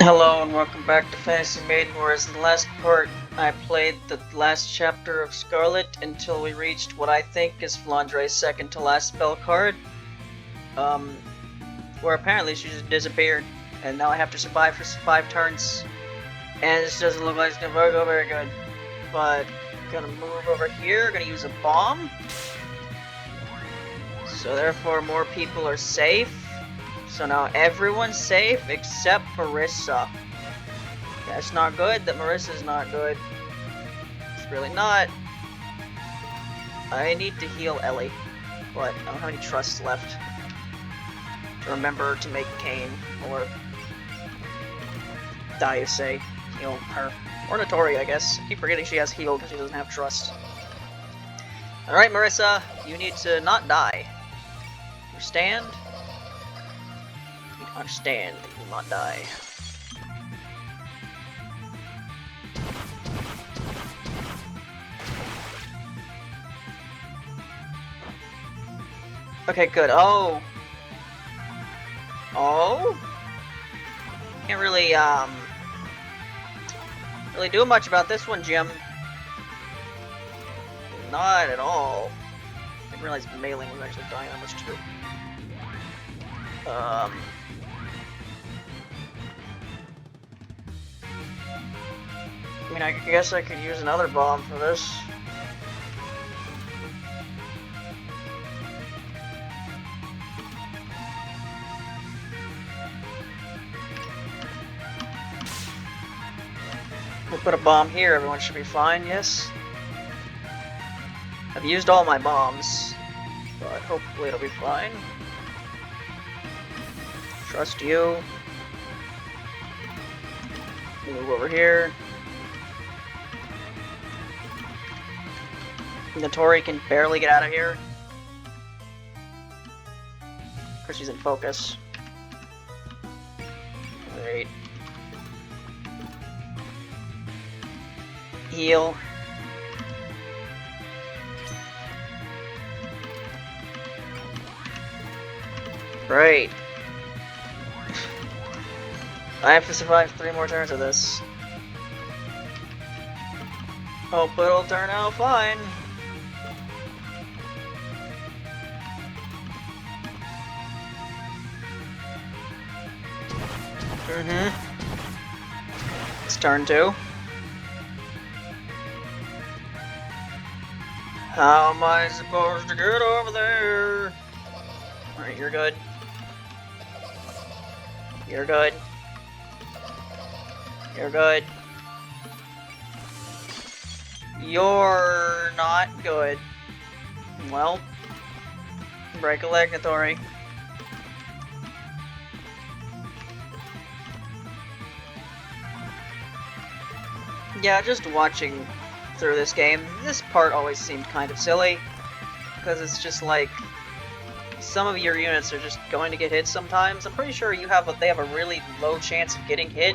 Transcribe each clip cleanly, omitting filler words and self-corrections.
Hello and welcome back to Fantasy Maiden, whereas in the last part I played the last chapter of Scarlet until we reached what I think is Flandre's second to last spell card. Where apparently she just disappeared, and now I have to survive for 5 turns. And this doesn't look like it's gonna go very good. But I'm gonna move over here, gonna use a bomb. So therefore more people are safe. So now everyone's safe except Marissa. Yeah, it's not good that Marissa's not good. It's really not. I need to heal Ellie, but I don't have any trust left to remember to make Kane or Diase heal her. Or Notori, I guess. I keep forgetting she has heal because she doesn't have trust. Alright, Marissa, you need to not die. Understand? You understand that you will not die. Okay, good. Oh! Can't really, really do much about this one, Jim. Not at all. I didn't realize mailing was actually dying that much, too. I mean, I guess I could use another bomb for this. We'll put a bomb here, everyone should be fine, yes? I've used all my bombs, but hopefully it'll be fine. Trust you. Move over here. Notori can barely get out of here. Because she's in focus. Great. Heal. Great. I have to survive 3 more turns of this. Hope it'll turn out fine. It's turn 2. How am I supposed to get over there? Alright, you're good. You're good. You're good. You're not good. Well, break a leg, Notori. Yeah, just watching through this game, this part always seemed kind of silly, because it's just like, some of your units are just going to get hit sometimes. I'm pretty sure they have a really low chance of getting hit,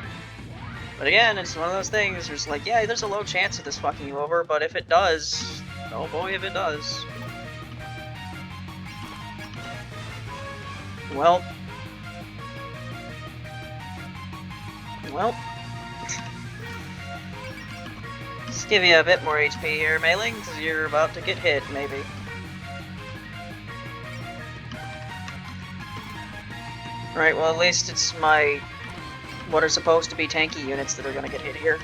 but again, it's one of those things, there's like, yeah, there's a low chance of this fucking you over, but if it does, oh boy if it does. Well. Let's give you a bit more HP here, Mailing, because you're about to get hit, maybe. Right, well at least it's what are supposed to be tanky units that are gonna get hit here.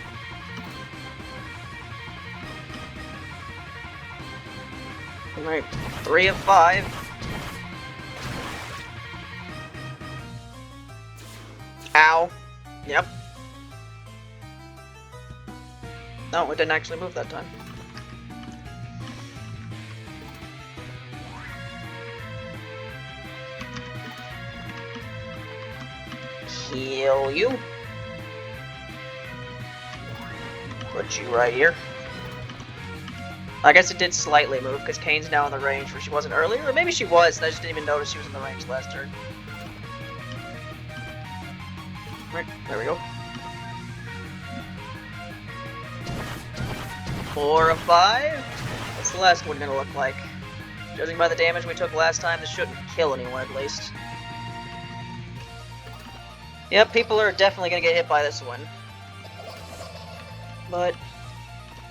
Alright, 3 of 5. Ow. Yep. No, it didn't actually move that time. Heal you. Put you right here. I guess it did slightly move because Kane's now in the range where she wasn't earlier, or maybe she was and I just didn't even notice she was in the range last turn. Right, there we go. 4 of 5? What's the last one gonna look like? Judging by the damage we took last time, this shouldn't kill anyone at least. Yep, people are definitely gonna get hit by this one. But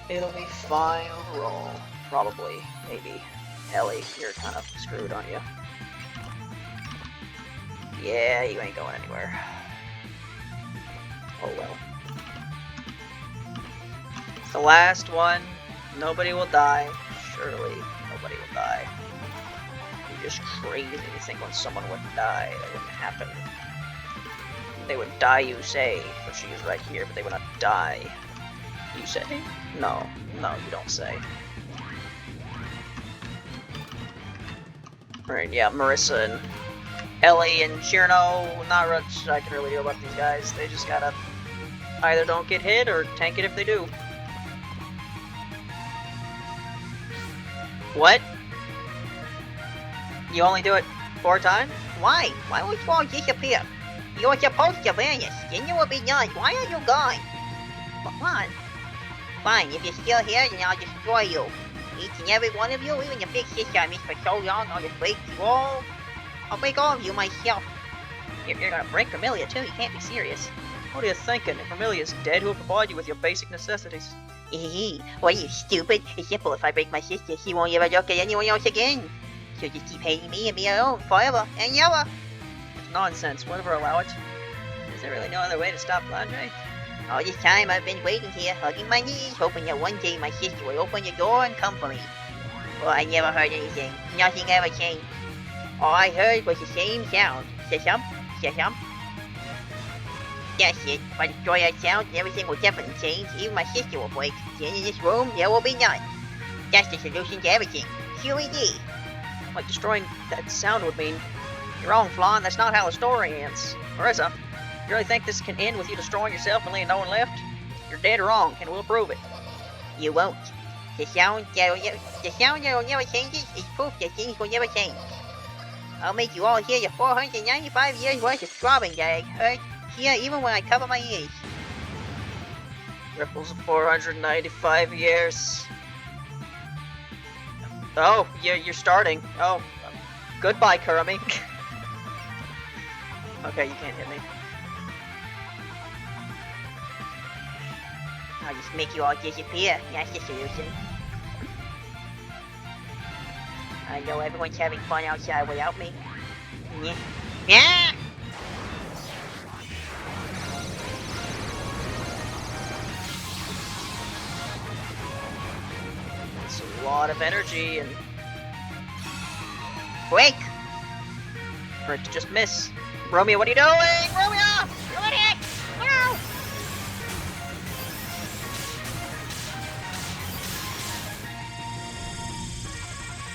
it'll be fine overall. Probably. Maybe. Ellie, you're kind of screwed, aren't you? Yeah, you ain't going anywhere. Oh well. It's the last one. Nobody will die. Surely, nobody will die. You're just crazy to think when someone would die. That wouldn't happen. They would die, you say. But she is right here, but they would not die. You say? No. No, you don't say. Alright, yeah, Marissa and Ellie and Shirno, not much I can really do about these guys. They just gotta either don't get hit or tank it if they do. What? You only do it 4 times? Why? Why would you all disappear? You're supposed to vanish, then you will be done. Why are you gone? Come on. Fine, if you're still here, then I'll destroy you. Each and every one of you, even the big sister I missed for so long, I'll just break you all. I'll break all of you myself. You're gonna break Vermilia too? You can't be serious. What are you thinking? If Vermilia's dead, who'll provide you with your basic necessities? What are you, stupid? It's simple. If I break my sister, she won't ever look at anyone else again. She'll just keep hating me and be alone forever and ever. It's nonsense. Whatever, allow it. Is there really no other way to stop Blandre? All this time I've been waiting here, hugging my knees, hoping that one day my sister will open the door and come for me. Well, I never heard anything. Nothing ever came. All I heard was the same sound. Shashum, shashum. That's it. If I destroy that sound, everything will definitely change. Even my sister will break. Then in this room, there will be none. That's the solution to everything. QED. Like destroying that sound would mean. You're wrong, Flan. That's not how the story ends. Marissa, you really think this can end with you destroying yourself and leaving no one left? You're dead wrong, and we'll prove it. You won't. The sound that will never change is proof that things will never change. I'll make you all hear your 495 years worth of throbbing that I heard here even when I cover my ears. Ripples of 495 years. Oh, you're starting. Oh, goodbye, Kurumi. Okay, you can't hit me. I'll just make you all disappear. That's the solution. I know everyone's having fun outside without me. Yeah. Yeah! It's a lot of energy and Break! for it to just miss. Romeo, what are you doing? Romeo! Doing it! No!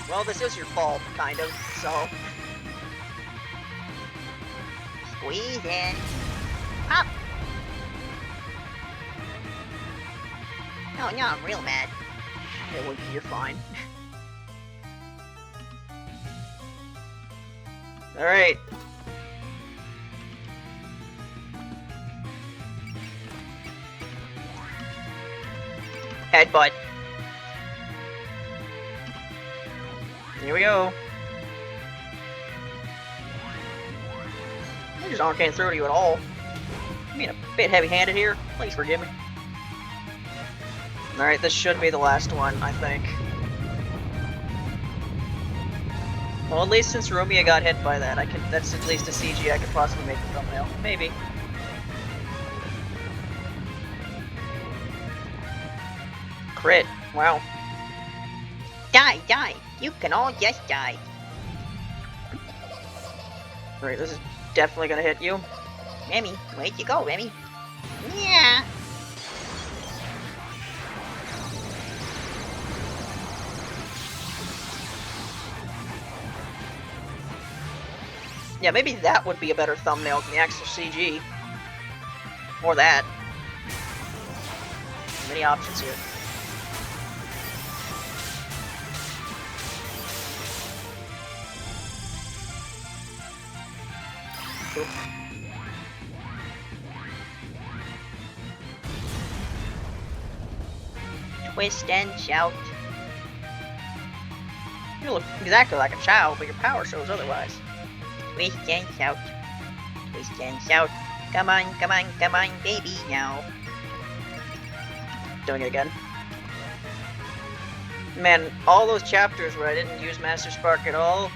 Well, this is your fault, kind of, so. Squeeze in. Up! Oh, now I'm real mad. Hey, Winky, you're fine. Alright. Headbutt. Here we go. I just aren't getting through to you at all. I'm being a bit heavy-handed here. Please forgive me. Alright, this should be the last one, I think. Well, at least since Romeo got hit by that, that's at least a CG I could possibly make the thumbnail. Maybe. Crit. Wow. Die, die! You can all just die. Alright, this is definitely gonna hit you. Remy, where'd you go, Remy? Yeah! Yeah, maybe that would be a better thumbnail than the actual CG. Or that. Many options here. Cool. Twist and shout. You look exactly like a child, but your power shows otherwise. Twist and shout. Twist and shout. Come on, baby, now. Doing it again. Man, all those chapters where I didn't use Master Spark at all,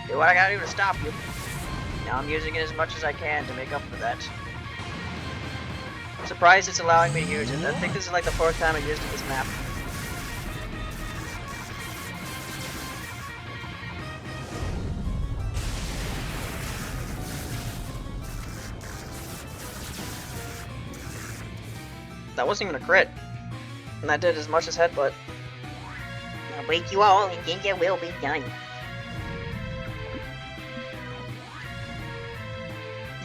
do what I gotta do to stop you. Now I'm using it as much as I can to make up for that. I'm surprised it's allowing me to use it. I think this is like the 4th time I've used it this map. That wasn't even a crit. And that did as much as headbutt. I'll break you all and then you will be done.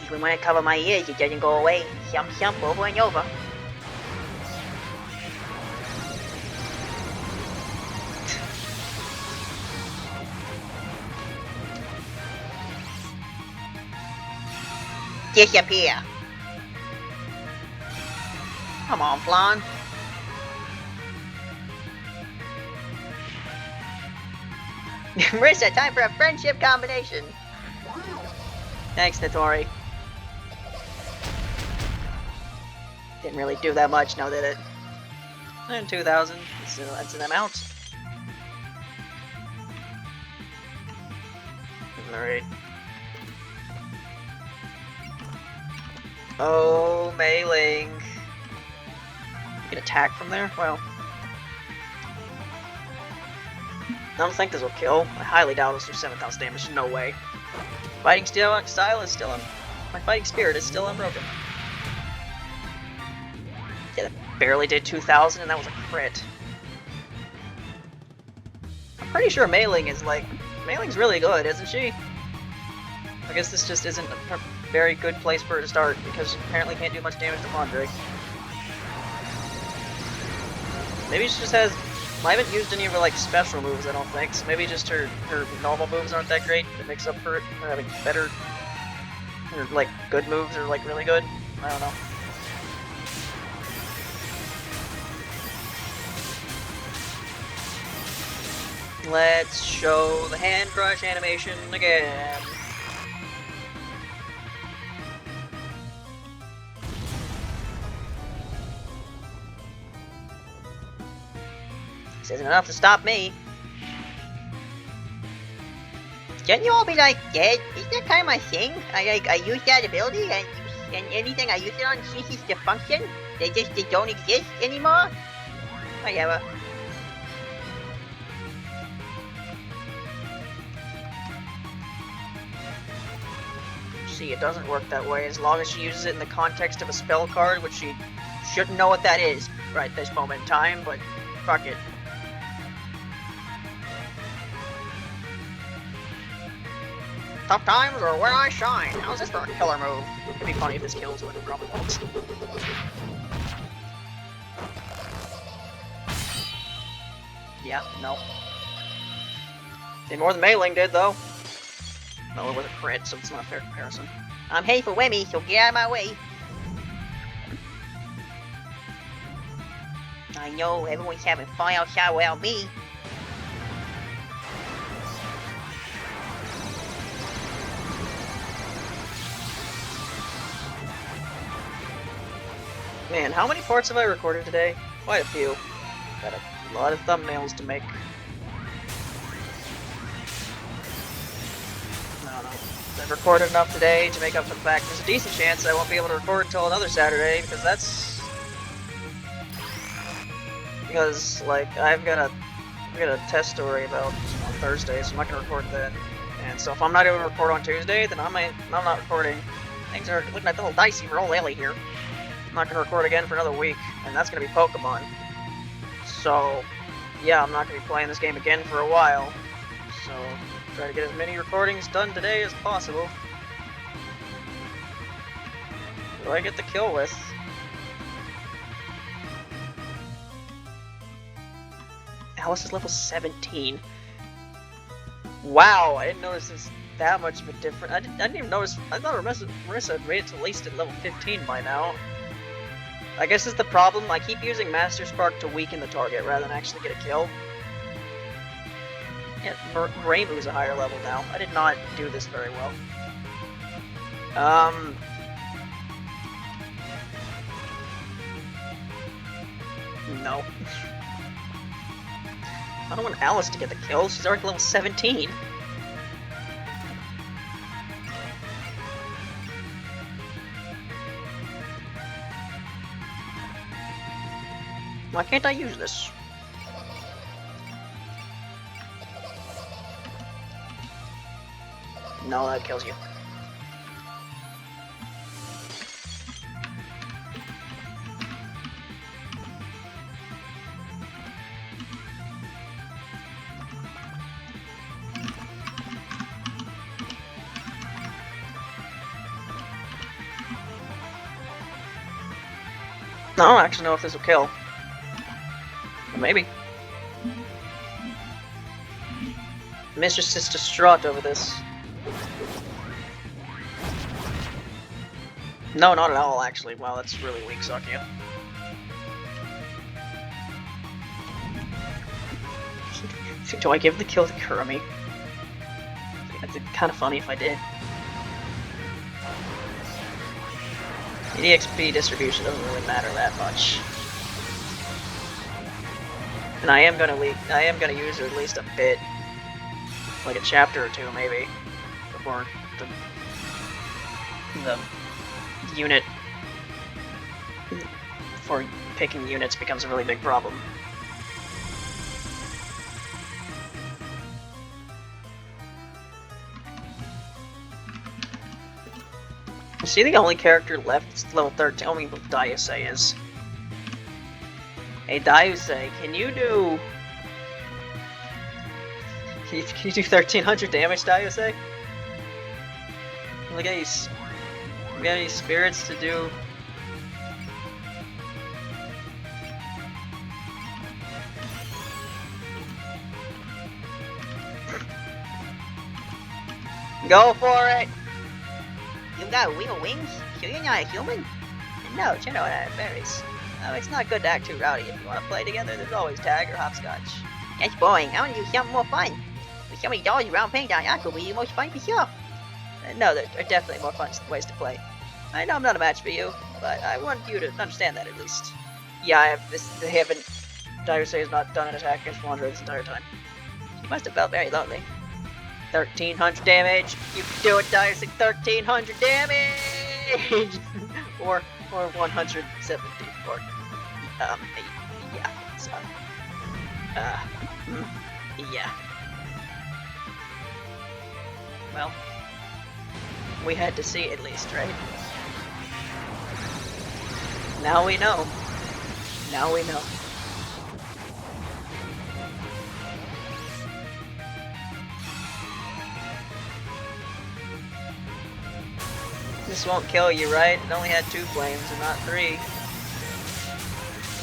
Even when I cover my ears, it doesn't go away. Shump over and over. Disappear. Come on, Flan. Marissa, time for a friendship combination. Thanks, Natori. Didn't really do that much, now did it? And 2,000. That's an amount. Alright. Oh, Mei-Ling. You can attack from there? Well. I don't think this will kill. I highly doubt this will do 7,000 damage. No way. Fighting style is still my fighting spirit is still unbroken. Yeah, that barely did 2,000 and that was a crit. I'm pretty sure Mei-Ling is like... Mei-Ling's really good, isn't she? I guess this just isn't a very good place for her to start because she apparently can't do much damage to Fondre. Maybe she just has... I haven't used any of her like special moves, I don't think, so maybe just her normal moves aren't that great. It makes up for it, her having better, her like good moves are like really good. I don't know. Let's show the hand crush animation again. This isn't enough to stop me. Shouldn't you all be like dead? Isn't that kind of my thing? I use that ability and anything I use it on ceases to function. They don't exist anymore. Whatever. See, it doesn't work that way as long as she uses it in the context of a spell card, which she shouldn't know what that is right this moment in time, but fuck it. Tough times are where I shine. How's this for a killer move? It'd be funny if this kills, but it probably won't. Yeah, no. Did more than Mei-Ling did, though. Well, it was a crit, so it's not a fair comparison. I'm heading for Wemmy, so get out of my way. I know everyone's having fun outside without me. Man, how many parts have I recorded today? Quite a few. Got a lot of thumbnails to make. I don't know. I've recorded enough today to make up for the fact there's a decent chance I won't be able to record until another Saturday, because that's... Because, like, I've got a test story about on Thursday, so I'm not going to record then. And so if I'm not able to record on Tuesday, then I'm not recording. Things are looking like the whole dicey roll Ellie here. I'm not going to record again for another week, and that's going to be Pokemon. So, yeah, I'm not going to be playing this game again for a while. So, try to get as many recordings done today as possible. Who do I get the kill with? Alice is level 17. Wow, I didn't notice this that much of a difference. I didn't even notice. I thought Marissa had made it to at least at level 15 by now. I guess it's the problem. I keep using Master Spark to weaken the target rather than actually get a kill. Yeah, Reimu's a higher level now. I did not do this very well. No. I don't want Alice to get the kill. She's already level 17. Why can't I use this? No, that kills you. I don't actually know if this will kill. Or maybe. Mistress is distraught over this. No, not at all, actually. Wow, that's really weak, Sakia. Do I give the kill to Kurumi? It's kind of funny if I did. The EXP distribution doesn't really matter that much. And I am gonna use her at least a bit. Like a chapter or two, maybe. Before the unit for picking units becomes a really big problem. You see, the only character left is level 13. Only Daiusei is. Hey Daiusei, can you do 1300 damage, Daiusei? We got any spirits to do? Go for it! You got real wings? So you're not a human? No, you know that berries. Oh, it's not good to act too rowdy. If you want to play together, there's always tag or hopscotch. That's boring. I want to do something more fun. With so many dolls around playing down, that could be the most fun for sure. No, there are definitely more fun ways to play. I know I'm not a match for you, but I want you to understand that at least. Yeah, they haven't. Daiusei has not done an attack against Wanderer this entire time. She must have felt very lonely. 1300 damage. You can do it, Daiusei. 1300 damage. or 170. Or yeah. So, yeah. Well, we had to see at least, right? Now we know. Now we know. This won't kill you, right? It only had 2 flames and not 3.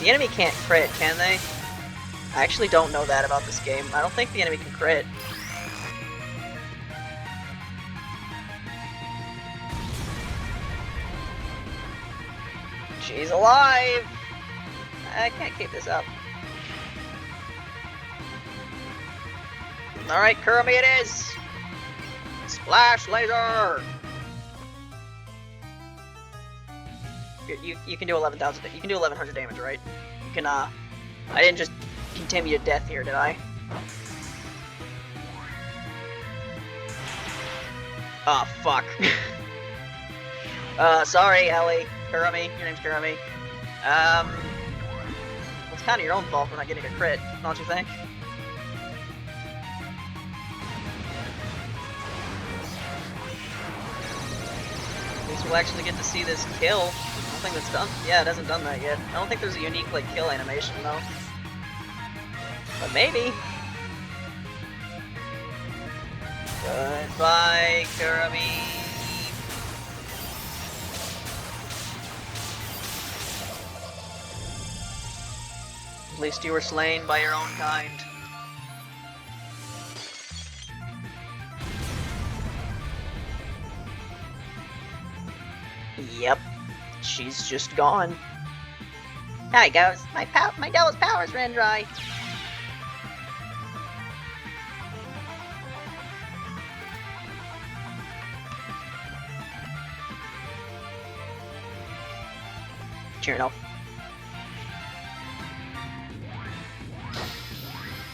The enemy can't crit, can they? I actually don't know that about this game. I don't think the enemy can crit. She's alive! I can't keep this up. Alright, Kurumi it is! Splash laser! You can do 11,000. You can do 1,100 damage, right? You can. I didn't just condemn you to death here, did I? Oh fuck. Sorry, Ellie. Kurumi. Your name's Kurumi. Well, it's kind of your own fault for not getting a crit, don't you think? At least we'll actually get to see this kill. I don't think that's done. Yeah, it hasn't done that yet. I don't think there's a unique, like, kill animation, though. But maybe. Goodbye, Kurumi. At least you were slain by your own kind. Yep. She's just gone. There it goes. My devil's powers ran dry. Turn off.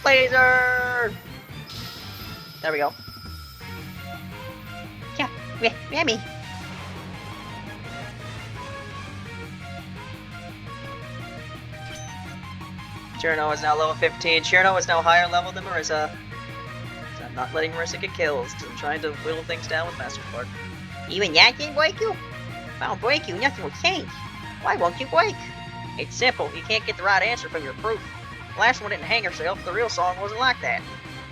Laser! There we go. Yeah, Remy. Cherno is now level 15. Cherno is now higher level than Marissa. I'm not letting Marissa get kills, because I'm trying to whittle things down with Master Card. Even that didn't break you? If I don't break you, nothing will change. Why won't you break? It's simple. You can't get the right answer from your proof. The last one didn't hang herself. The real song wasn't like that.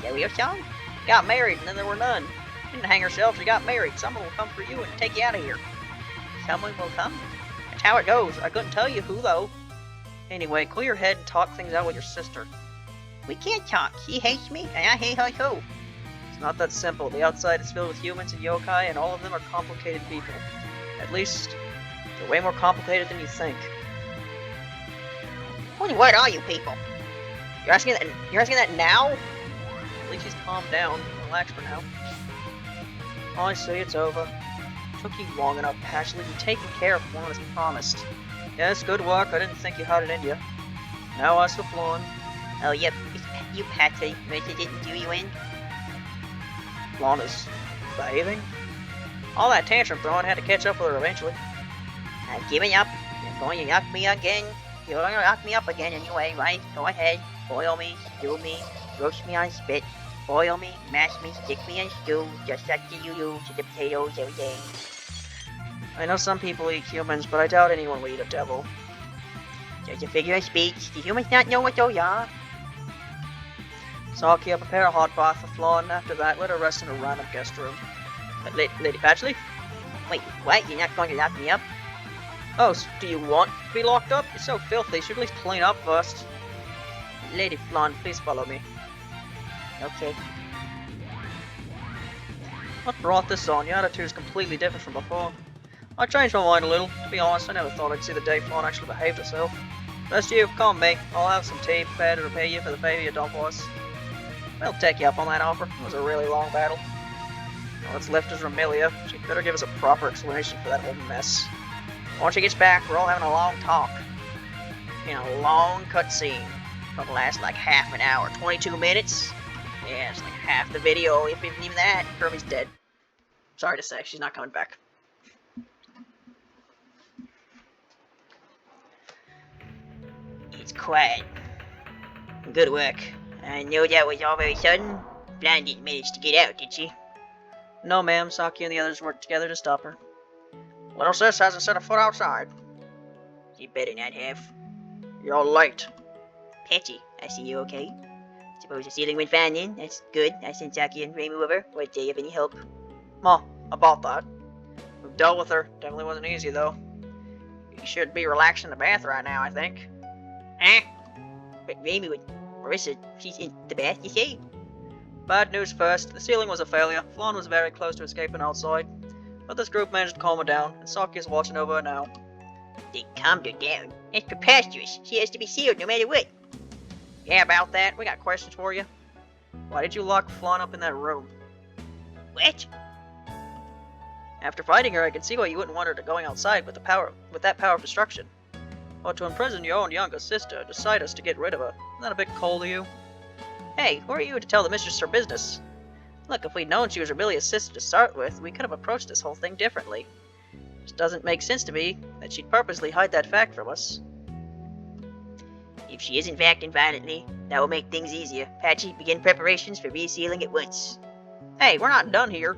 The real song? Got married, and then there were none. She didn't hang herself. She got married. Someone will come for you and take you out of here. Someone will come? That's how it goes. I couldn't tell you who, though. Anyway, clear your head and talk things out with your sister. We can't talk. She hates me, and I hate her too. It's not that simple. The outside is filled with humans and yokai, and all of them are complicated people. At least, they're way more complicated than you think. What are you people? You're asking that now? At least she's calmed down. Relax for now. I see, it's over. Took you long enough, Ashley. You've taken care of Flawn as promised. Yes, good work. I didn't think you had it in you. Now as for Flawn. Oh, yep. You patsy. Mercer didn't do you in? Flawn is behaving? All that tantrum throwing had to catch up with her eventually. I've given up. You're going to knock me again. You're going to knock me up again anyway, right? Go ahead. Boil me, stew me, roast me on spit. Boil me, mash me, stick me in stew, just like you do to the potatoes every day. I know some people eat humans, but I doubt anyone would eat a devil. Just a figure of speech. Do humans not know what those are? Saki, I'll prepare a hot bath for Flawn, and after that, let her rest in a random guest room. Lady Patchley? Wait, what? You're not going to lock me up? Oh, so do you want to be locked up? You're so filthy. You should at least clean up first. Lady Flawn, please follow me. Okay. What brought this on? Your attitude is completely different from before. I changed my mind a little. To be honest, I never thought I'd see the day Flawn actually behaved herself. Rest you, come with me. I'll have some tea prepared to repay you for the favor you done for us. We'll take you up on that offer. It was a really long battle. All that's left is Ramilia. She'd better give us a proper explanation for that whole mess. Once she gets back, we're all having a long talk. In a long cutscene. It'll last like half an hour, 22 minutes. Yeah, it's like half the video, if even that. Kirby's dead. Sorry to say, she's not coming back. It's quiet. Good work. I know that was all very sudden. Flan didn't manage to get out, did she? No, ma'am. Saki and the others worked together to stop her. Little sis hasn't set a foot outside. She better not have. You're late. Patchy, I see you okay. Suppose the ceiling went fine then. That's good. I sent Saki and Ramu over. Would they have any help? Ma, about that. We've dealt with her. Definitely wasn't easy, though. You should be relaxed in the bath right now, I think. Huh? But Ramu and Marissa, she's in the bath, you say? Bad news first. The ceiling was a failure. Flawn was very close to escaping outside. But this group managed to calm her down, and Saki is watching over her now. They calmed her down? That's preposterous. She has to be sealed no matter what. Yeah, about that. We got questions for you. Why did you lock Flawn up in that room? What? After fighting her, I can see why you wouldn't want her to going outside with that power of destruction. But to imprison your own younger sister, decide us to get rid of her. Isn't that a bit cold of you? Hey, who are you to tell the mistress her business? Look, if we'd known she was Remilia's sister to start with, we could have approached this whole thing differently. It just doesn't make sense to me that she'd purposely hide that fact from us. If she isn't acting violently, that will make things easier. Patchy, begin preparations for resealing at once. Hey, we're not done here.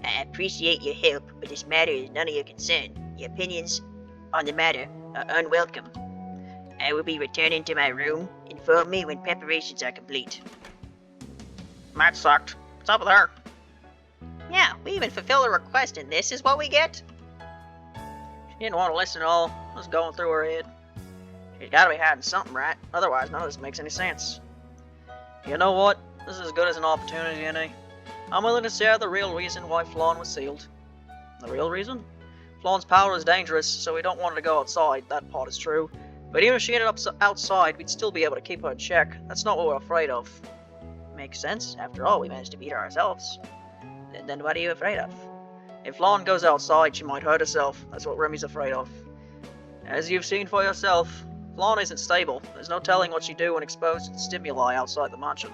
I appreciate your help, but this matter is none of your concern. Your opinions on the matter are unwelcome. I will be returning to my room. Inform me when preparations are complete. That sucked. What's up with her? Yeah, we even fulfill a request, and this is what we get? She didn't want to listen at all. It was going through her head. She's gotta be hiding something, right? Otherwise, none of this makes any sense. You know what? This is as good as an opportunity as any. I'm willing to share the real reason why Flawn was sealed. The real reason? Flawn's power is dangerous, so we don't want her to go outside. That part is true. But even if she ended up outside, we'd still be able to keep her in check. That's not what we're afraid of. Makes sense. After all, we managed to beat her ourselves. Then what are you afraid of? If Flawn goes outside, she might hurt herself. That's what Remy's afraid of. As you've seen for yourself, Flawn isn't stable. There's no telling what she'd do when exposed to stimuli outside the mansion.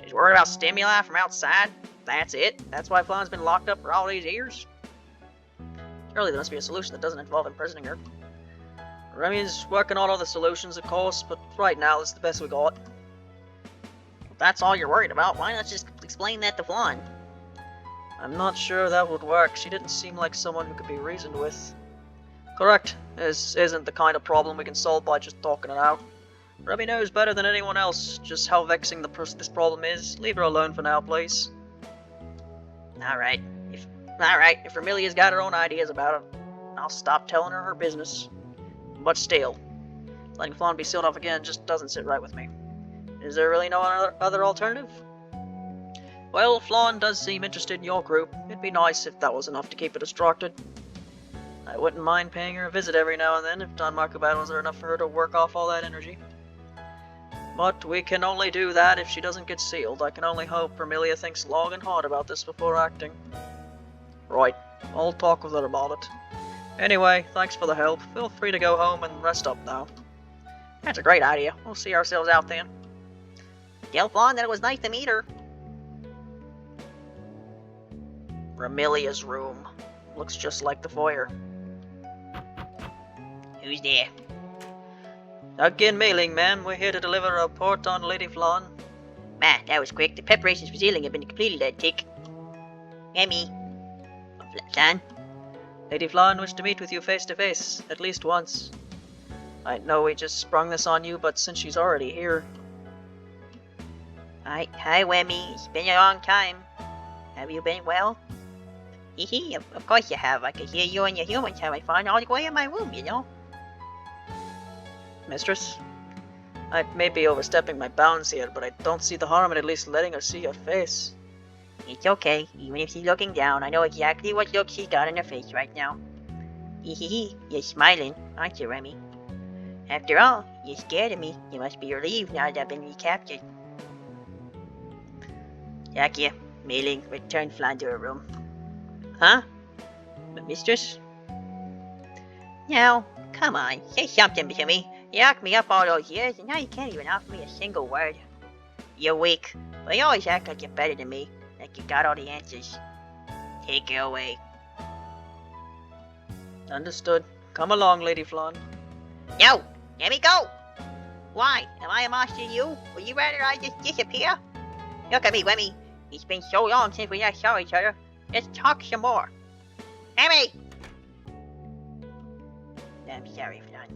She's worried about stimuli from outside? That's it? That's why Flawn's been locked up for all these years? Surely there must be a solution that doesn't involve imprisoning her. Remy's working on other solutions, of course, but right now this is the best we got. If that's all you're worried about, why not just explain that to Flawn? I'm not sure that would work. She didn't seem like someone who could be reasoned with. Correct. This isn't the kind of problem we can solve by just talking it out. Remy knows better than anyone else just how vexing this problem is. Leave her alone for now, please. Alright. If Remilia's got her own ideas about it, I'll stop telling her her business. But still, letting Flawn be sealed off again just doesn't sit right with me. Is there really no other alternative? Well, Flawn does seem interested in your group. It'd be nice if that was enough to keep her distracted. I wouldn't mind paying her a visit every now and then if Don Marco battles are enough for her to work off all that energy. But we can only do that if she doesn't get sealed. I can only hope Remilia thinks long and hard about this before acting. Right, I'll talk with her about it. Anyway, thanks for the help. Feel free to go home and rest up now. That's a great idea. We'll see ourselves out then. Tell Flawn that it was nice to meet her. Remilia's room. Looks just like the foyer. Who's there? Again, Mailing, ma'am. We're here to deliver a report on Lady Flawn. Man, that was quick. The preparations for sealing have been completed, I'd take. Remy. Flawn? Lady Flawn wished to meet with you face to face, at least once. I know we just sprung this on you, but since she's already here... Hi, Wemmy. It's been a long time. Have you been well? Hee, of course you have. I could hear you and your humans having fun all the way in my room, you know. Mistress? I may be overstepping my bounds here, but I don't see the harm in at least letting her see your face. It's okay. Even if she's looking down, I know exactly what look she's got on her face right now. Hee, you're smiling, aren't you, Remy? After all, you're scared of me. You must be relieved now that I've been recaptured. Yakia, Mailing, return Flawn to her room. Huh? Mistress? Now, come on, say something to me. You locked me up all those years, and now you can't even offer me a single word. You're weak, but you always act like you're better than me, like you got all the answers. Take her away. Understood. Come along, Lady Flawn. No! Let me go! Why? Am I a monster to you? Would you rather I just disappear? Look at me, Wemmy. It's been so long since we last saw each other. Let's talk some more. Emmy! I'm sorry, Flawn.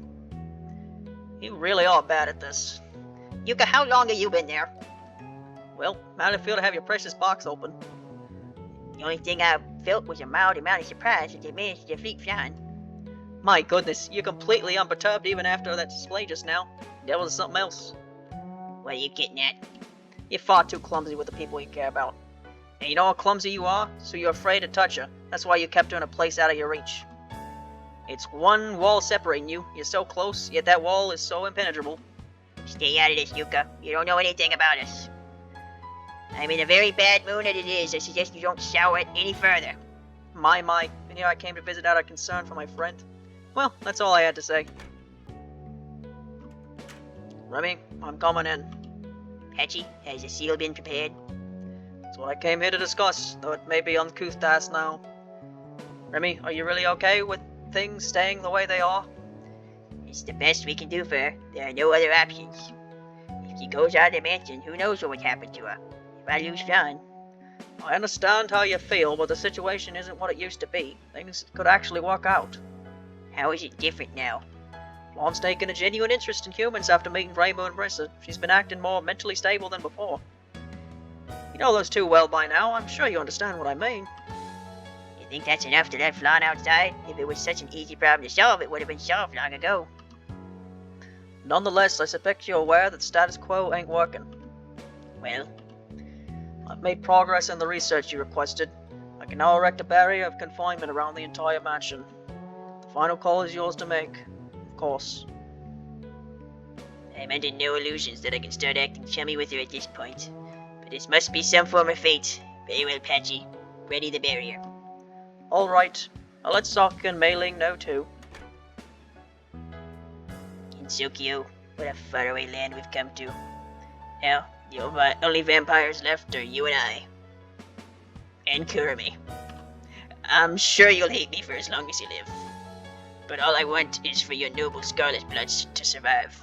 You really are bad at this. Yuka, how long have you been there? Well, how'd it feel to have your precious box open? The only thing I felt was a mild amount of surprise that they managed to defeat Flawn. My goodness, you're completely unperturbed even after that display just now. That was something else. What are you getting at? You're far too clumsy with the people you care about. And you know how clumsy you are? So you're afraid to touch her. That's why you kept her in a place out of your reach. It's one wall separating you. You're so close, yet that wall is so impenetrable. Stay out of this, Yuka. You don't know anything about us. I'm in a very bad mood as it is. I suggest you don't sour it any further. My, and here I came to visit out of concern for my friend. Well, that's all I had to say. Remy, I'm coming in. Patchy, has the seal been prepared? That's what I came here to discuss, though it may be uncouth to ask now. Remy, are you really okay with things staying the way they are? It's the best we can do for her. There are no other options. If she goes out of the mansion, who knows what would happen to her? If I lose Flawn... I understand how you feel, but the situation isn't what it used to be. Things could actually work out. How is it different now? Flawn's taken a genuine interest in humans after meeting Rainbow and Brissa. She's been acting more mentally stable than before. You know those two well by now. I'm sure you understand what I mean. You think that's enough to let Flawn outside? If it was such an easy problem to solve, it would have been solved long ago. Nonetheless, I suspect you're aware that status quo ain't working. Well? I've made progress in the research you requested. I can now erect a barrier of confinement around the entire mansion. The final call is yours to make, of course. I'm under no illusions that I can start acting chummy with her at this point. But this must be some form of fate. Very well, Patchy. Ready the barrier. Alright. I'll let Sokka and Mei Ling know too. Tokyo, what a faraway land we've come to. Now, the only vampires left are you and I. And Kurumi. I'm sure you'll hate me for as long as you live. But all I want is for your noble Scarlet Bloods to survive.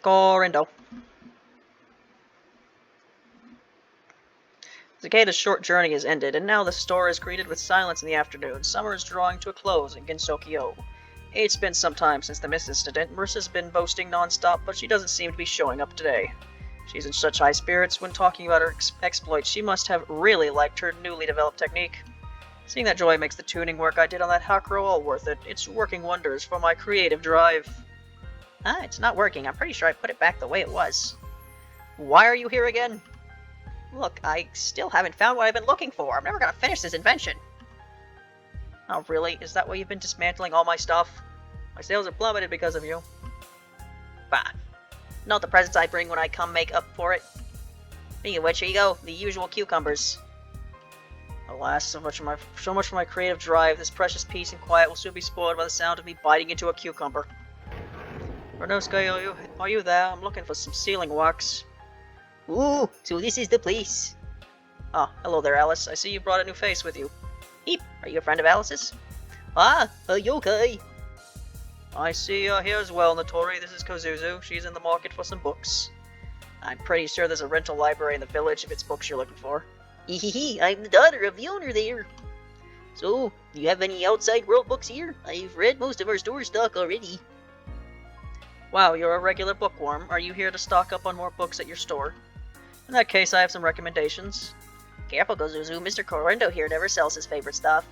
Corindo. Takeda's short journey has ended, and now the store is greeted with silence in the afternoon. Summer is drawing to a close in Gensokyo. It's been some time since the Miss incident. Marissa's been boasting non-stop, but she doesn't seem to be showing up today. She's in such high spirits when talking about her exploits. She must have really liked her newly developed technique. Seeing that joy makes the tuning work I did on that Hakuro all worth it. It's working wonders for my creative drive. It's not working. I'm pretty sure I put it back the way it was. Why are you here again? Look, I still haven't found what I've been looking for. I'm never gonna finish this invention. Oh, really? Is that why you've been dismantling all my stuff? My sales have plummeted because of you. Bah. Not the presents I bring when I come make up for it. Speaking of which, here you go. The usual cucumbers. Alas, so much for my creative drive. This precious peace and quiet will soon be spoiled by the sound of me biting into a cucumber. Renosuke, are you there? I'm looking for some sealing wax. Ooh, so this is the place. Ah, hello there, Alice. I see you brought a new face with you. Eep, are you a friend of Alice's? Ah, a yokai. I see you're here as well, Notori. This is Kozuzu. She's in the market for some books. I'm pretty sure there's a rental library in the village if it's books you're looking for. Hehehe, I'm the daughter of the owner there. So, do you have any outside world books here? I've read most of our store stock already. Wow, you're a regular bookworm. Are you here to stock up on more books at your store? In that case, I have some recommendations. Careful, Kozuzu. Mr. Corindo here never sells his favorite stuff.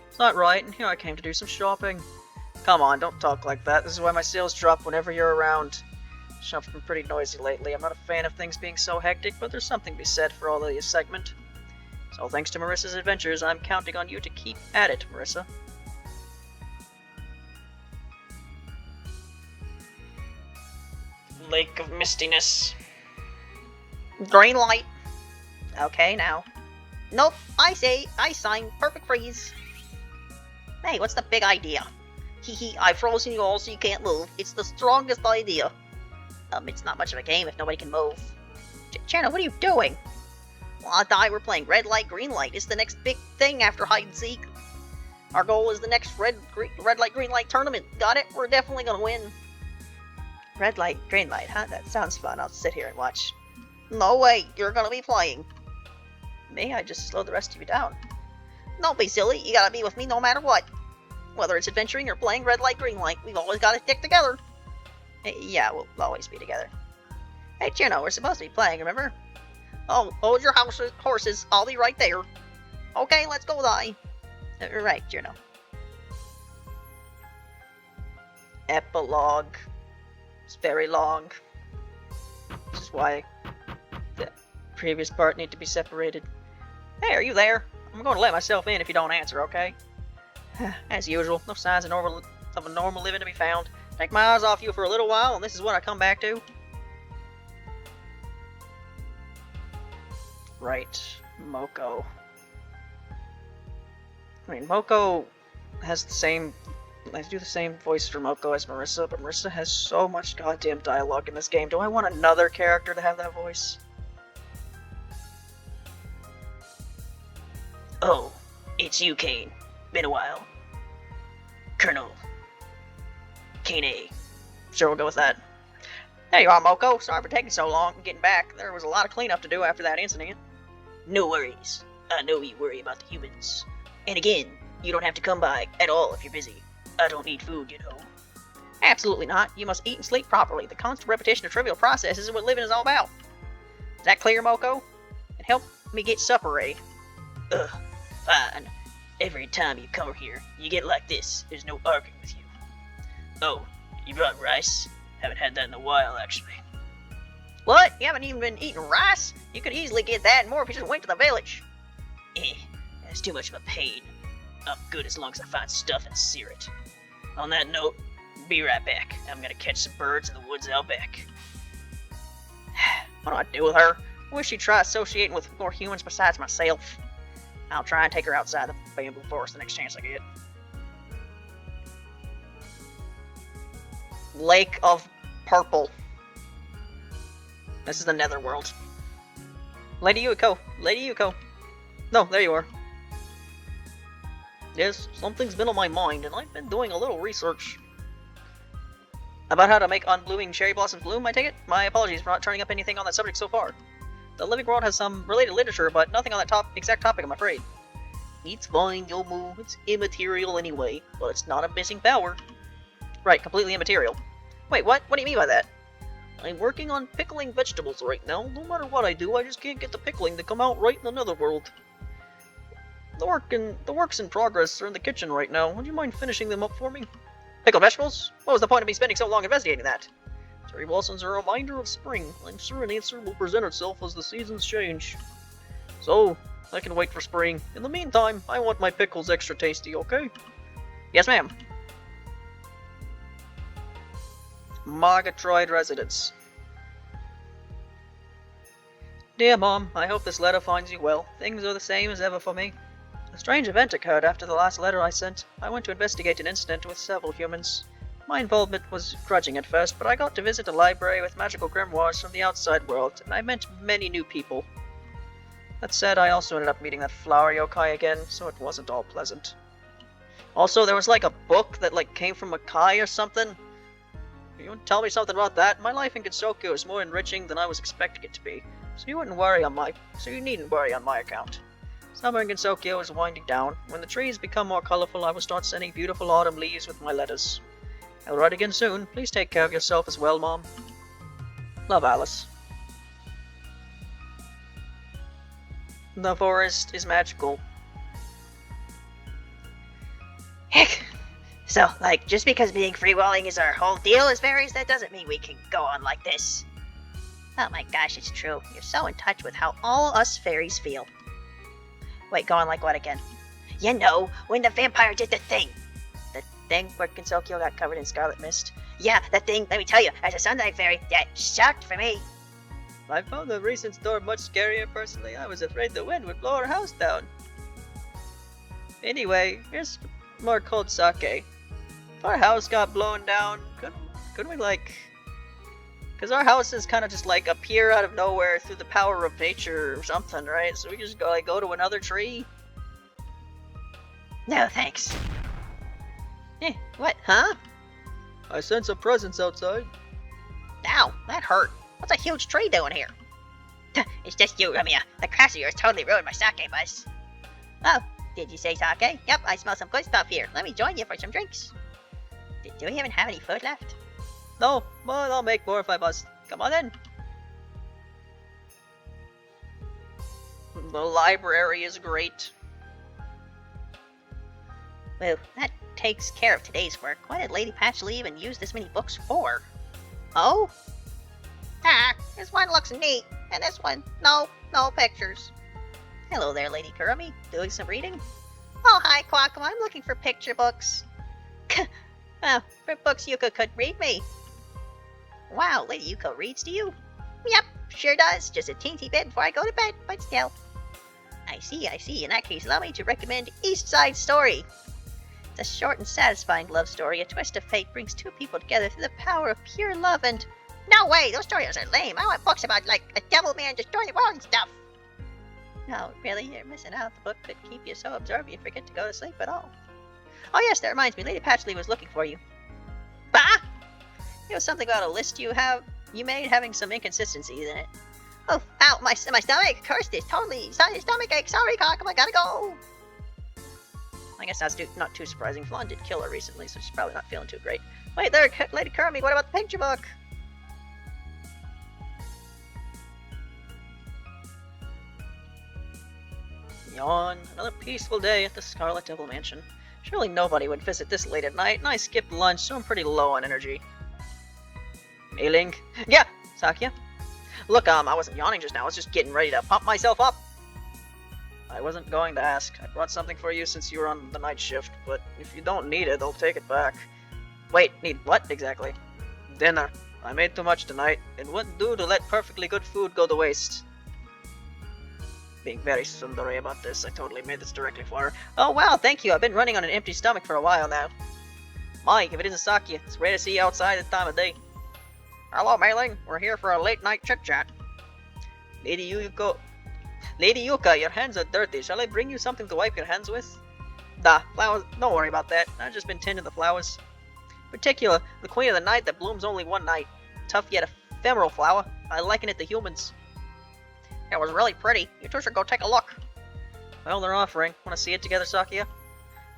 It's not right, and here I came to do some shopping. Come on, don't talk like that. This is why my sales drop whenever you're around. Shop's been pretty noisy lately. I'm not a fan of things being so hectic, but there's something to be said for all the excitement. So thanks to Marissa's adventures, I'm counting on you to keep at it, Marissa. Lake of Mistiness. Green light. Okay, now. Nope, I sign. Perfect freeze. Hey, what's the big idea? Hehe, I've frozen you all so you can't move. It's the strongest idea. It's not much of a game if nobody can move. Chano, what are you doing? Well, I thought we're playing red light, green light. It's the next big thing after hide and seek. Our goal is the next red light, green light tournament. Got it? We're definitely gonna win. Red light, green light, huh? That sounds fun. I'll sit here and watch. No way, you're gonna be playing. Me? I just slowed the rest of you down. Don't be silly, you gotta be with me no matter what. Whether it's adventuring or playing red light, green light, we've always gotta stick together. Yeah, we'll always be together. Hey, Chino, we're supposed to be playing, remember? Oh, hold your horses, I'll be right there. Okay, let's go, Dai. Right, Chino. Epilogue. It's very long. Which is why the previous part need to be separated. Hey, are you there? I'm going to let myself in if you don't answer, okay? As usual, no signs of a normal living to be found. Take my eyes off you for a little while, and this is what I come back to. Right, Moko. I mean, Moko has the same... I do the same voice for Moko as Marissa, but Marissa has so much goddamn dialogue in this game. Do I want another character to have that voice? Oh, it's you, Kane. Been a while. Colonel. Kane. Sure, we'll go with that. There you are, Moko. Sorry for taking so long getting back. There was a lot of cleanup to do after that incident. No worries. I know you worry about the humans. And again, you don't have to come by at all if you're busy. I don't need food, you know. Absolutely not. You must eat and sleep properly. The constant repetition of trivial processes is what living is all about. Is that clear, Moko? And help me get supper ready. Ugh, fine. Every time you come here, you get like this. There's no arguing with you. Oh, you brought rice? Haven't had that in a while, actually. What? You haven't even been eating rice? You could easily get that and more if you just went to the village. That's too much of a pain. I'm good as long as I find stuff and sear it. On that note, be right back. I'm gonna catch some birds in the woods out back. What do I do with her? I wish she'd try associating with more humans besides myself. I'll try and take her outside the bamboo forest the next chance I get. Lake of Purple. This is the Netherworld. Lady Yuko! Lady Yuko! No, there you are. Yes, something's been on my mind, and I've been doing a little research. About how to make unblooming cherry blossoms bloom, I take it? My apologies for not turning up anything on that subject so far. The living world has some related literature, but nothing on that exact topic, I'm afraid. It's fine, Yomu. It's immaterial anyway, but it's not a missing power. Right, completely immaterial. Wait, what? What do you mean by that? I'm working on pickling vegetables right now. No matter what I do, I just can't get the pickling to come out right in the netherworld. The works in progress are in the kitchen right now. Would you mind finishing them up for me? Pickled vegetables? What was the point of me spending so long investigating that? Cherry blossoms are a reminder of spring. I'm sure an answer will present itself as the seasons change. So, I can wait for spring. In the meantime, I want my pickles extra tasty, okay? Yes, ma'am. Margatroyd Residence. Dear Mom, I hope this letter finds you well. Things are the same as ever for me. A strange event occurred after the last letter I sent. I went to investigate an incident with several humans. My involvement was grudging at first, but I got to visit a library with magical grimoires from the outside world, and I met many new people. That said, I also ended up meeting that flower yokai again, so it wasn't all pleasant. Also, there was like a book that came from a kai or something. You want to tell me something about that? My life in Gensokyo is more enriching than I was expecting it to be, so you needn't worry on my account. Summer in Gensokyo is winding down. When the trees become more colorful, I will start sending beautiful autumn leaves with my letters. I'll write again soon. Please take care of yourself as well, Mom. Love, Alice. The forest is magical. Heck! So, just because being free-rolling is our whole deal as fairies, that doesn't mean we can go on like this. Oh my gosh, it's true. You're so in touch with how all us fairies feel. Wait, go on like what again? You know, when the vampire did the thing. The thing where Gensokyo got covered in scarlet mist? Yeah, that thing, let me tell you, as a Sunlight Fairy, that sucked for me. I found the recent storm much scarier personally. I was afraid the wind would blow our house down. Anyway, here's more cold sake. If our house got blown down, couldn't we because our houses kind of just appear out of nowhere through the power of nature or something, right? So we just go to another tree? No, thanks. Eh, what, huh? I sense a presence outside. Ow, that hurt. What's a huge tree doing here? It's just you, Ramia. The crash of yours totally ruined my sake buzz. Oh, did you say sake? Yep, I smell some good stuff here. Let me join you for some drinks. Do we even have any food left? No, but I'll make more if I must. Come on in. The library is great. Well, that takes care of today's work. Why did Lady Patchley even use this many books for? Oh? This one looks neat, and this one, no pictures. Hello there, Lady Kurumi. Doing some reading? Oh, hi, Quackle. I'm looking for picture books. Oh, for books Yuko could read me. Wow, Lady Yuko reads to you? Yep, sure does. Just a teensy bit before I go to bed, but still. I see. In that case, allow me to recommend East Side Story. It's a short and satisfying love story. A twist of fate brings two people together through the power of pure love and... No way, those stories are lame. I want books about, a devil man destroying the world and stuff. No, really, you're missing out. The book could keep you so absorbed you forget to go to sleep at all. Oh yes, that reminds me. Lady Patchley was looking for you. Bah! It was something about a list you made having some inconsistencies in it. Oh, ow, my stomach! Curse this, totally stomach ache. Sorry, Cockle, I gotta go. I guess that's not too surprising. Flan did kill her recently, so she's probably not feeling too great. Wait there, Lady Kurumi, what about the picture book? Yawn. Another peaceful day at the Scarlet Devil Mansion. Surely nobody would visit this late at night, and I skipped lunch, so I'm pretty low on energy. Mailing? Yeah, Sakia. Look, I wasn't yawning just now, I was just getting ready to pump myself up. I wasn't going to ask. I brought something for you since you were on the night shift, but if you don't need it, I'll take it back. Wait, need what exactly? Dinner. I made too much tonight. It wouldn't do to let perfectly good food go to waste. being very sundary about this. I totally made this directly for her. Oh wow, thank you. I've been running on an empty stomach for a while now. Mike, if it isn't Saki, it's rare to see you outside this time of day. Hello, Mailing. We're here for a late night chit-chat. Lady Yuka, your hands are dirty. Shall I bring you something to wipe your hands with? Nah, flowers. Don't worry about that. I've just been tending the flowers. In particular, the queen of the night that blooms only one night. Tough yet ephemeral flower. I liken it to humans. It was really pretty. You two should go take a look. Well, they're offering. Want to see it together, Sakia?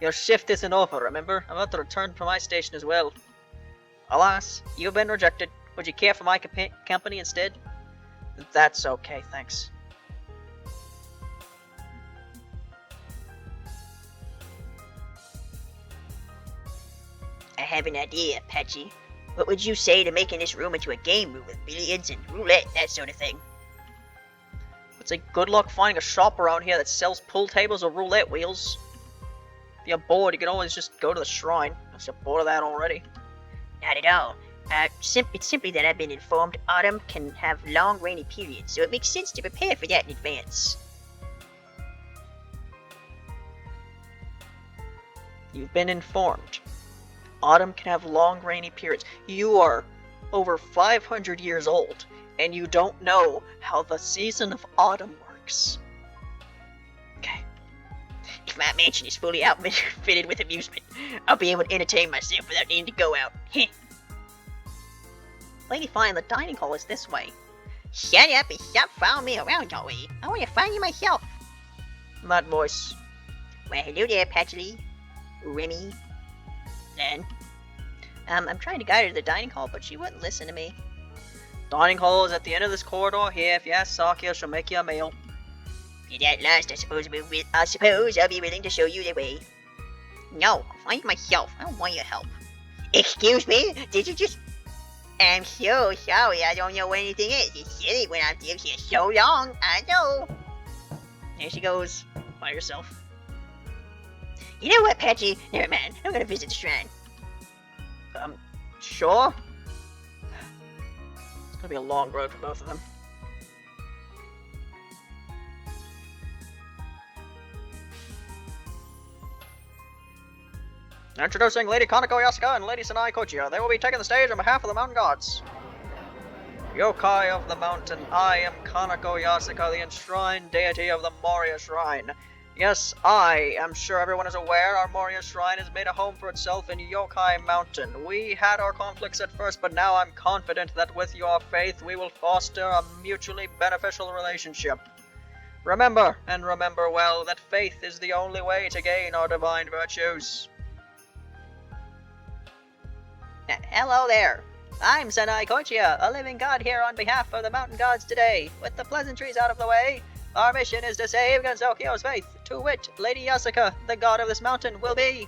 Your shift isn't over, remember? I'm about to return from my station as well. Alas, you've been rejected. Would you care for my company instead? That's okay, thanks. I have an idea, Patchy. What would you say to making this room into a game room with billiards and roulette, that sort of thing? It's a good luck finding a shop around here that sells pool tables or roulette wheels. If you're bored, you can always just go to the shrine, unless you're bored of that already. Not at all. It's simply that I've been informed autumn can have long rainy periods, so it makes sense to prepare for that in advance. You've been informed. Autumn can have long rainy periods. You are over 500 years old, and you don't know how the season of autumn works. Okay. If my mansion is fully outfitted with amusement, I'll be able to entertain myself without needing to go out. Lady Fine, the dining hall is this way. Shut up and stop following me around all way. I want to find you myself. That voice. Well, hello there, Patchy. Remy. Then. I'm trying to guide her to the dining hall, but she wouldn't listen to me. Dining hall is at the end of this corridor here. If you ask Sakia, she'll make you a meal. If you're that lost, I suppose I'll be willing to show you the way. No, I'll find myself. I don't want your help. Excuse me? Did you just... I'm so sorry, I don't know what anything is. It's silly when I've lived here so long. I know. There she goes, by herself. You know what, Patchy? Never mind. I'm gonna visit the shrine. Sure? It's gonna be a long road for both of them. Introducing Lady Kaneko Yasuka and Lady Sanai Kochiya. They will be taking the stage on behalf of the mountain gods. Yokai of the mountain, I am Kaneko Yasuka, the enshrined deity of the Moria Shrine. Yes, I am sure everyone is aware our Moria Shrine has made a home for itself in Yokai Mountain. We had our conflicts at first, but now I'm confident that with your faith we will foster a mutually beneficial relationship. Remember, and remember well, that faith is the only way to gain our divine virtues. Hello there. I'm Sanai Kochiya, a living god here on behalf of the mountain gods today. With the pleasantries out of the way, our mission is to save Genzokyo's faith. To wit, Lady Yasuka, the god of this mountain, will be...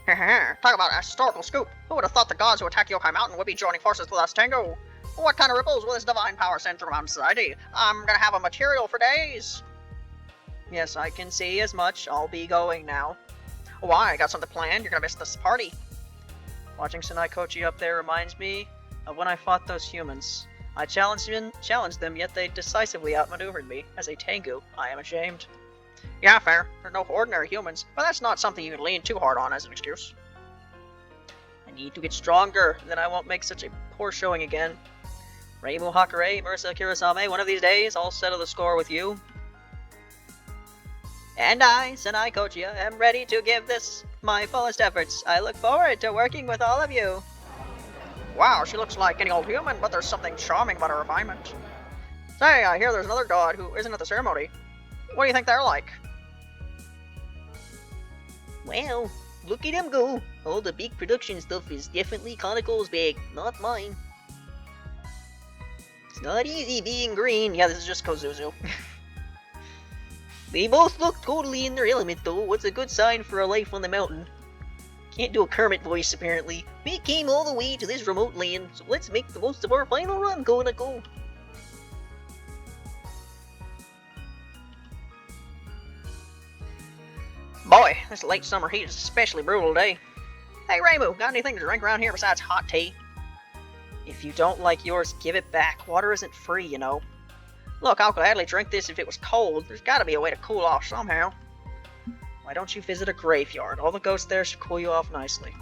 Talk about a historical scoop. Who would have thought the gods who attack Yokai Mountain would be joining forces with us, Tengu? What kind of ripples will this divine power send through our society? I'm gonna have a material for days. Yes, I can see as much. I'll be going now. Why? I got something planned. You're gonna miss this party. Watching Sanai Kochi up there reminds me of when I fought those humans. I challenged them, yet they decisively outmaneuvered me. As a Tengu, I am ashamed. Yeah, fair. They're no ordinary humans, but that's not something you can lean too hard on as an excuse. I need to get stronger, then I won't make such a poor showing again. Reimu Hakare, Mursa Kurosame, one of these days I'll settle the score with you. And I, Sanai Kochiya, am ready to give this my fullest efforts. I look forward to working with all of you. Wow, she looks like any old human, but there's something charming about her refinement. Say, I hear there's another god who isn't at the ceremony. What do you think they're like? Well, look at him go. All the big production stuff is definitely Kaneko's bag, not mine. It's not easy being green. Yeah, this is just Kozuzu. They both look totally in their element, though. What's a good sign for a life on the mountain? Can't do a Kermit voice, apparently. We came all the way to this remote land, so let's make the most of our final run, Konako. Boy, this late summer heat is especially brutal today. Hey, Reimu, got anything to drink around here besides hot tea? If you don't like yours, give it back. Water isn't free, you know. Look, I'll gladly drink this if it was cold. There's gotta be a way to cool off somehow. Why don't you visit a graveyard? All the ghosts there should cool you off nicely.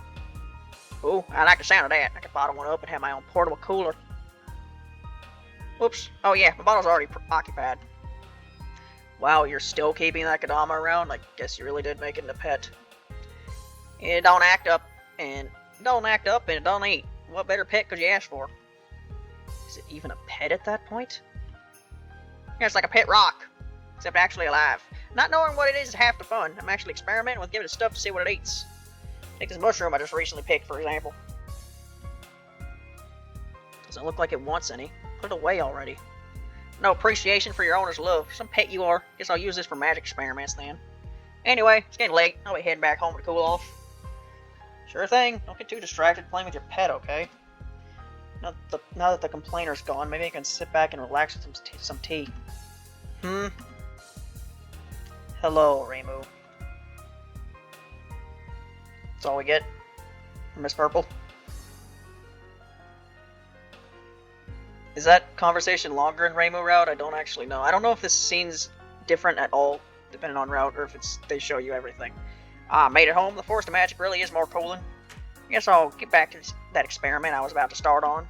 Ooh, I like the sound of that. I could bottle one up and have my own portable cooler. Whoops. Oh yeah, my bottle's already occupied. Wow, you're still keeping that Kadama around? I guess you really did make it a pet. It don't act up, and it don't eat. What better pet could you ask for? Is it even a pet at that point? Yeah, it's like a pet rock, except actually alive. Not knowing what it is half the fun. I'm actually experimenting with giving it stuff to see what it eats. Take this mushroom I just recently picked, for example. Doesn't look like it wants any. Put it away already. No appreciation for your owner's love. Some pet you are. Guess I'll use this for magic experiments then. Anyway, it's getting late. I'll be heading back home to cool off. Sure thing. Don't get too distracted playing with your pet, okay? Now that the complainer's gone, maybe I can sit back and relax with some tea. Hello, Reimu. That's all we get from Miss Purple. Is that conversation longer in Reimu route? I don't actually know. I don't know if this scene's different at all, depending on route, or if they show you everything. Made it home. The Forest of Magic really is more cooling. I guess I'll get back to that experiment I was about to start on.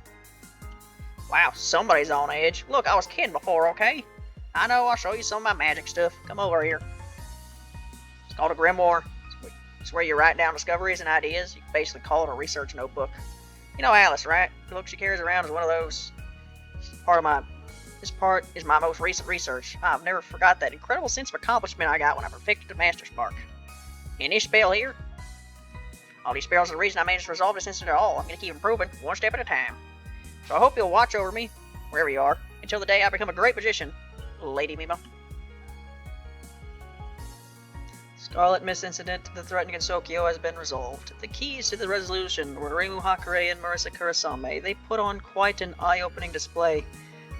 Wow, somebody's on edge. Look, I was kidding before, okay? I know, I'll show you some of my magic stuff. Come over here. It's called a grimoire. It's where you write down discoveries and ideas. You can basically call it a research notebook. You know Alice, right? The book she carries around is one of those. This part is my most recent research. I've never forgot that incredible sense of accomplishment I got when I perfected the Master Spark. And this spell here, all these spells are the reason I managed to resolve this incident at all. I'm going to keep improving, one step at a time. So I hope you'll watch over me, wherever you are, until the day I become a great magician, Lady Mima. Scarlet Mist incident to the threat against Okio has been resolved. The keys to the resolution were Reimu Hakare and Marisa Kurasame. They put on quite an eye-opening display.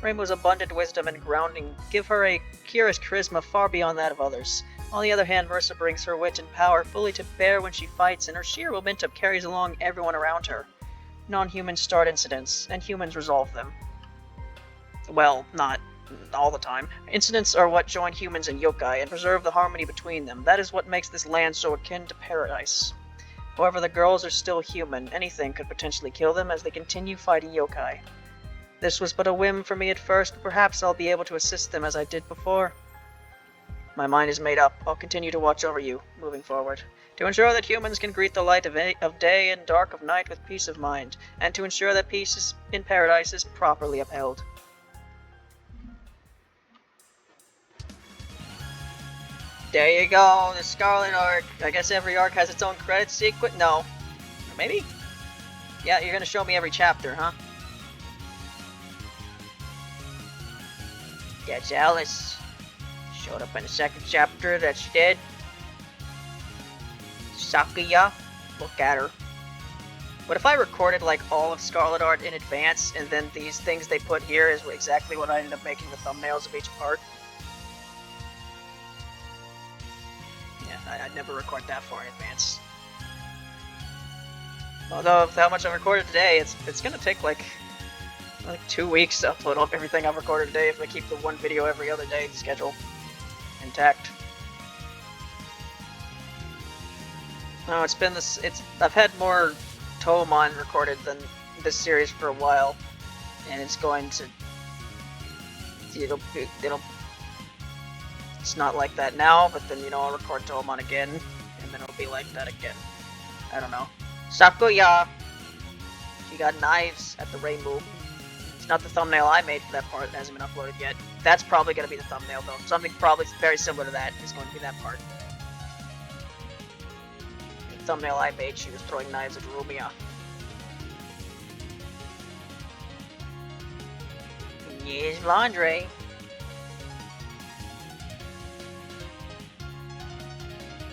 Reimu's abundant wisdom and grounding give her a curious charisma far beyond that of others. On the other hand, Marisa brings her wit and power fully to bear when she fights, and her sheer momentum carries along everyone around her. Non-humans start incidents, and humans resolve them. Well, not all the time. Incidents are what join humans and yokai and preserve the harmony between them. That is what makes this land so akin to paradise. However, the girls are still human. Anything could potentially kill them as they continue fighting yokai. This was but a whim for me at first, but perhaps I'll be able to assist them as I did before. My mind is made up. I'll continue to watch over you, moving forward, to ensure that humans can greet the light of day and dark of night with peace of mind, and to ensure that peace in paradise is properly upheld. There you go, the Scarlet Arc. I guess every arc has its own credit sequence. No. Or maybe? Yeah, you're gonna show me every chapter, huh? That's Alice. Showed up in the second chapter that she did. Sakuya. Look at her. What if I recorded like all of Scarlet Art in advance, and then these things they put here is exactly what I ended up making the thumbnails of each part? I'd never record that far in advance. Although, with how much I've recorded today, it's gonna take like 2 weeks to upload up everything I've recorded today if I keep the one video every other day schedule intact. No, it's been this. I've had more Toemon recorded than this series for a while, and it's going to. It'll. It's not like that now, but then, I'll record Toemon again, and then it'll be like that again. I don't know. Sakuya! She got knives at the rainbow. It's not the thumbnail I made for that part that hasn't been uploaded yet. That's probably going to be the thumbnail, though. Something probably very similar to that is going to be that part. The thumbnail I made, she was throwing knives at Rumia. Yes, laundry.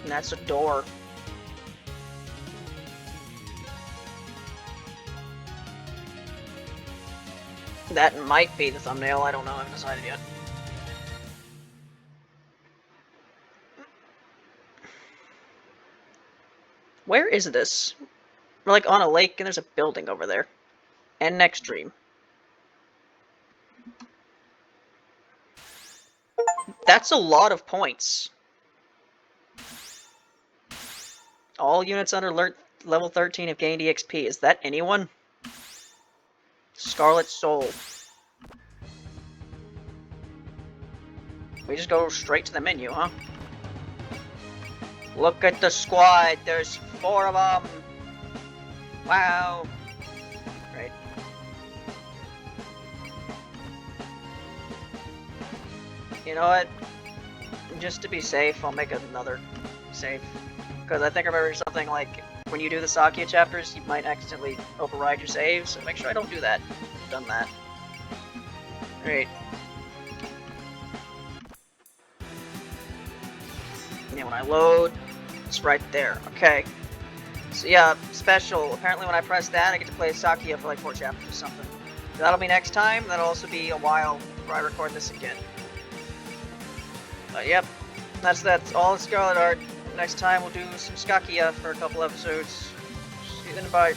And that's a door. That might be the thumbnail, I don't know, I haven't decided yet. Where is this? We're like on a lake and there's a building over there. And next dream. That's a lot of points. All units under level 13 have gained EXP. Is that anyone? Scarlet Soul. We just go straight to the menu, huh? Look at the squad. There's 4 of them. Wow. Right. You know what? Just to be safe, I'll make another save. Because I think I remember something like, when you do the Sakia chapters, you might accidentally override your saves, so make sure I don't do that. I've done that. Great. And when I load, it's right there. Okay. So yeah, special. Apparently when I press that, I get to play Sakia for like 4 chapters or something. That'll be next time. That'll also be a while before I record this again. But yep, that's all Scarlet Arc. Next time we'll do some Sakia for a couple episodes. See you then, bye.